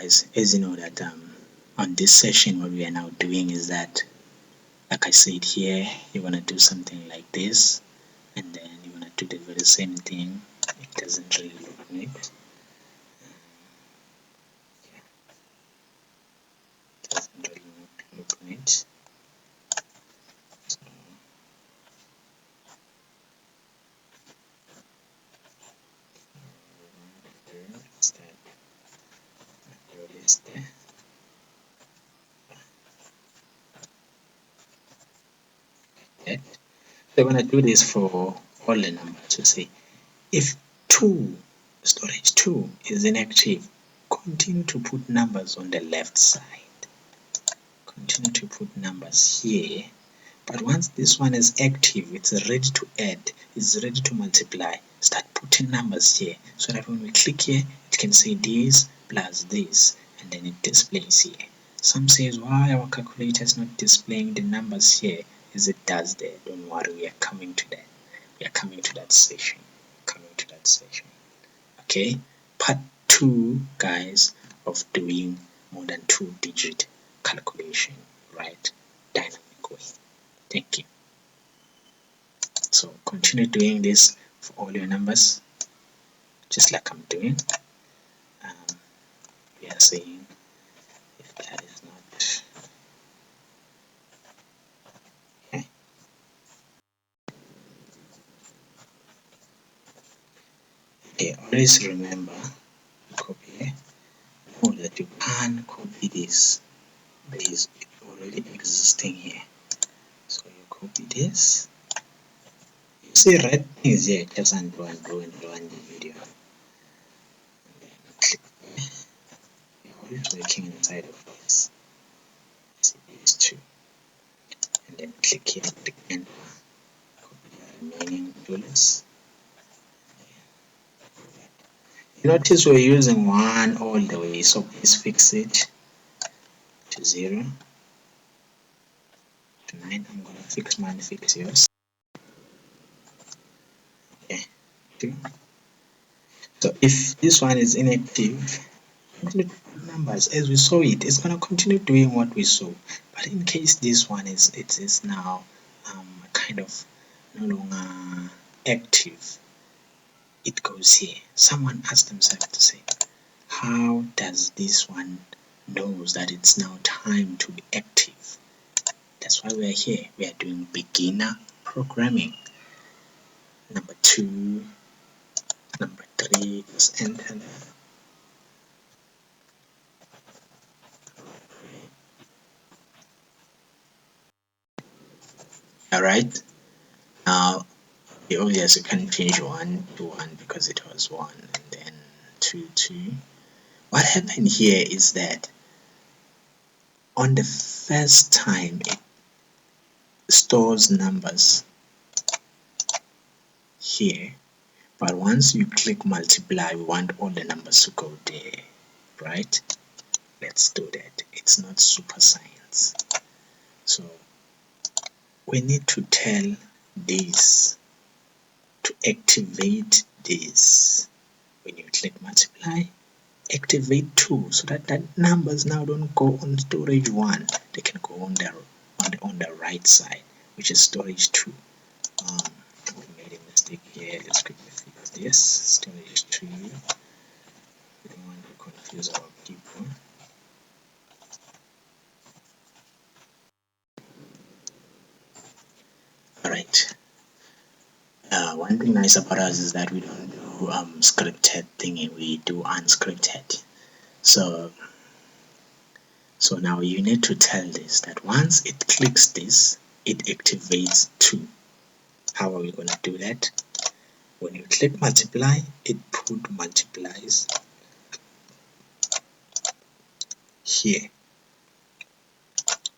guys, as you know that on this session what we are now doing is that, like I said here, you want to do something like this, and then you want to do the very same thing. It doesn't really look neat. Doesn't really look neat. So, there. Okay. So when I do this for all the numbers, you see, if storage 2 is inactive, continue to put numbers on the left side. Continue to put numbers here. But once this one is active, it's ready to add, it's ready to multiply, start putting numbers here so that when we click here, it can say this plus this, and then it displays here. Some says why our calculator is not displaying the numbers here as it does there. Don't worry, we are coming to that. We are coming to that section. Okay, part 2, guys, of doing more than 2-digit calculation, right? Dynamic way. Thank you. So continue doing this for all your numbers, just like I'm doing. We are saying if that is not okay. Okay, always remember copy. Know that you can't copy this. There is already existing here. So you copy this. You see red things here, just undo the video. Click here. You're always working inside of this. See these two. And then click here, click enter. Copy the remaining dollars. Notice we're using 1 all the way, so please fix it to 0 to 9. I'm gonna fix mine, fix yours. Okay, 2. So if this one is inactive, continue to put numbers as we saw it. It's gonna continue doing what we saw. But in case this one is now kind of no longer active, it goes here. Someone asked themselves to say, how does this one knows that it's now time to be active? That's why we are here. We are doing beginner programming. Number 2, number 3 is enter. Alright, now yes, you can change 1 to 1 because it was 1, and then 2 2. What happened here is that on the first time it stores numbers here, but once you click multiply, we want all the numbers to go there, right? Let's do that. It's not super science. So we need to tell this to activate this. When you click multiply, activate 2 so that numbers now don't go on storage 1. They can go on the right side, which is storage 2. We made a mistake here. Let's quickly fix this. Storage 2. We don't want to confuse our people. Alright. One thing nice about us is that we don't do scripted thingy, we do unscripted. So now you need to tell this that once it clicks this, it activates 2. How are we going to do that? When you click multiply, it multiplies here,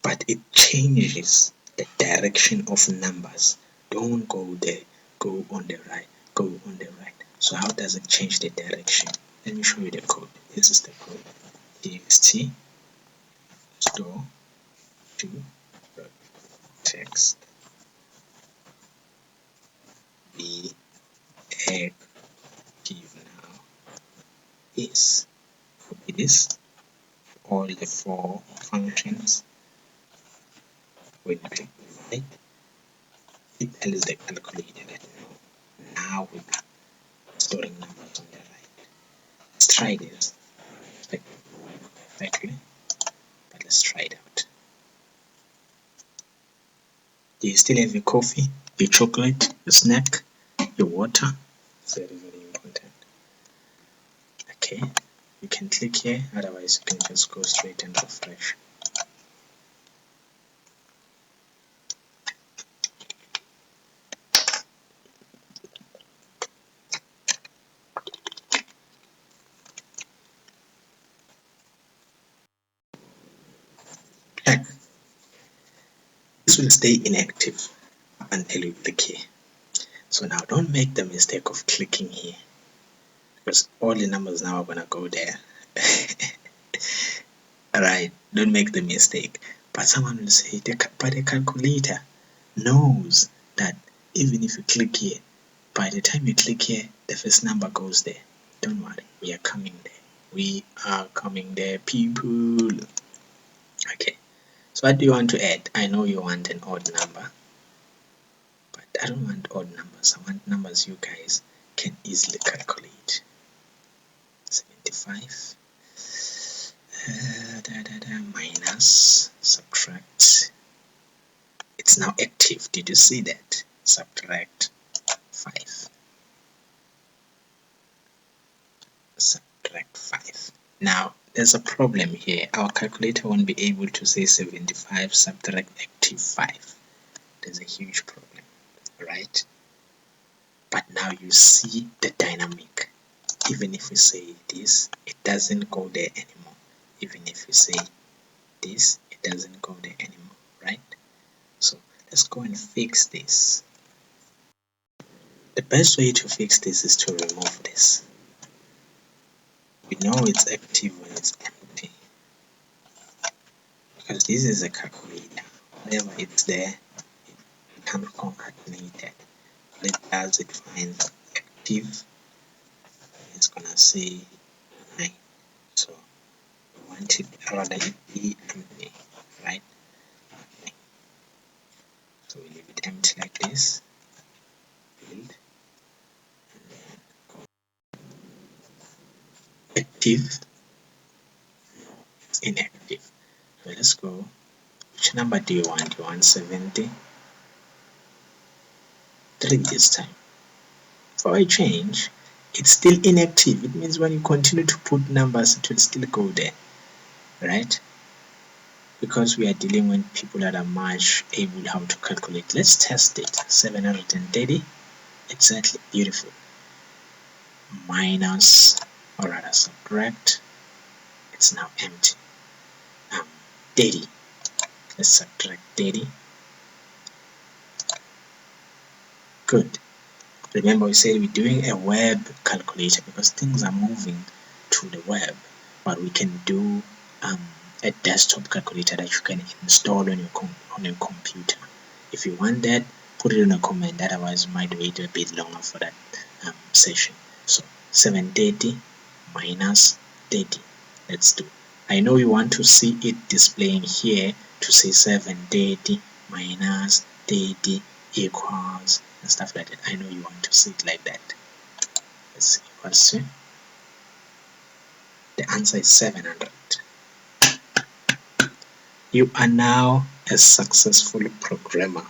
but it changes the direction of numbers. Don't go there, go on the right, go on the right. So how does it change the direction? Let me show you the code. This is the code. txt store to text be active now is copy this all the 4 functions. When you click divide, it tells the calculator that now we are storing numbers on the right. Let's try this. Exactly, but let's try it out. Do you still have your coffee, your chocolate, your snack, your water? Very, very important. Okay, you can click here, otherwise you can just go straight and refresh. This will stay inactive until you click here. So now don't make the mistake of clicking here, because all the numbers now are gonna go there. Alright, don't make the mistake. But someone will say, but the calculator knows that even if you click here, by the time you click here, the first number goes there. Don't worry, we are coming there. We are coming there, people. Okay, so what do you want to add? I know you want an odd number, but I don't want odd numbers. I want numbers you guys can easily calculate. 75 minus, subtract. It's now active. Did you see that? Subtract 5. Subtract 5. Now there's a problem here. Our calculator won't be able to say 75 subtract active 5. There's a huge problem, right? But now you see the dynamic. Even if we say this, it doesn't go there anymore. Even if we say this, it doesn't go there anymore, right? So let's go and fix this. The best way to fix this is to remove this. We know it's active when it's empty, because this is a calculator. Whenever it's there, it becomes concatenated. What it does, it finds active, it's gonna say 9. So we want it rather it be empty, right? Okay. So we leave it empty like this. Build, and then go active, inactive. So let's go. Which number do you want? You want 73 this time. For a change, it's still inactive. It means when you continue to put numbers, it will still go there, right? Because we are dealing with people that are much able how to calculate. Let's test it. 730, exactly, beautiful. Minus, or rather subtract, it's now empty. 30, let's subtract 30. Good. Remember, we said we're doing a web calculator because things are moving to the web, but we can do a desktop calculator that you can install on your computer. If you want that, put it in a comment. Otherwise, you might wait a bit longer for that session. So 730 minus 30. Let's do. I know you want to see it displaying here to say 730 minus 30 equals and stuff like that. I know you want to see it like that. Let's see, equals to. The answer is 700. You are now a successful programmer.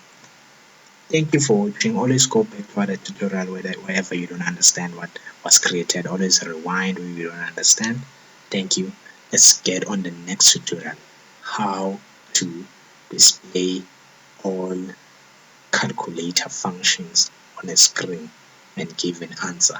Thank you for watching. Always go back for the tutorial wherever you don't understand what was created. Always rewind when you don't understand. Thank you. Let's get on the next tutorial. How to display all calculator functions on a screen and give an answer.